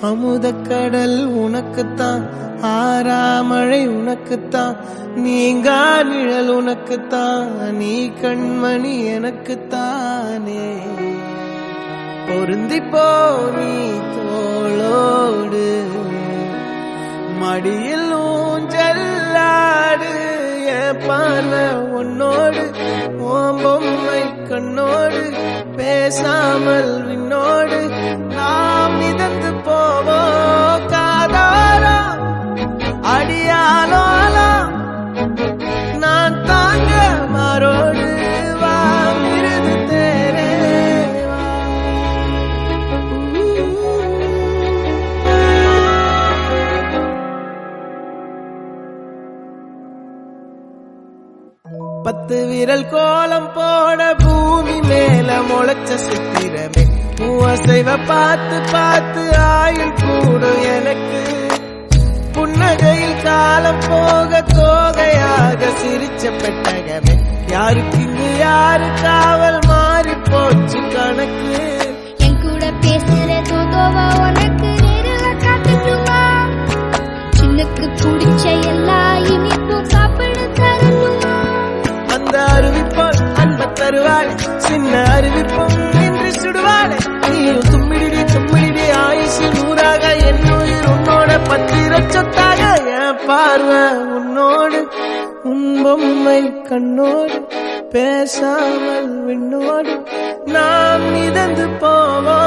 அமுதக்கடல் உனக்குத்தான், ஆறாமழை உனக்குத்தான், நீங்கா நிழல் உனக்குத்தான், நீ கண்மணி எனக்குத்தானே. பொருந்திப்போ நீ தோளோடு, மடியில் ஊஞ்சல்லாடு, என் பார்வை உன்னோடு, ஓம் பொம்மை கண்ணோடு, பேசாமல் விண்ணோடு நாம் மிதந்து போவோம் காதாரா அடியாலோலா, நான் தாங்க மாறோடு வா மிருது தேரே வா. பத்து விரல் கோலம் போட பூமி மேல முளைச்ச சித்திரமே, மூவசைவ பார்த்து பார்த்து ஆயுள் கூடும் எனக்கு. புன்னகையில் காலம் போக தோகையாக சிரிச்ச பெட்டகமே, யாருக்கு இங்கு யாரு காவல் மாறி போச்சு கணக்கு. என் கூட பேசுற தோதோவா உனக்கு நேரில் காட்டுமா, சின்னக்கு பிடிச்ச எல்லா இனிப்பும் சாப்பிட தரணுமா. அந்த அறிவிப்பால் அன்ப தருவாள், சின்ன அறிவிப்பும் நின்று சுடுவாள். நீயும் தும்மிடி தும்மிடி ஆயுசு நூறாக, என் உயிர் உன்னோட பத்திர சொத்தாக. என் பார்வை உன்னோடு, உன் பொம்மை கண்ணோடு, பேசாமல் விண்ணோடு நாம் மிதந்து போவோம்.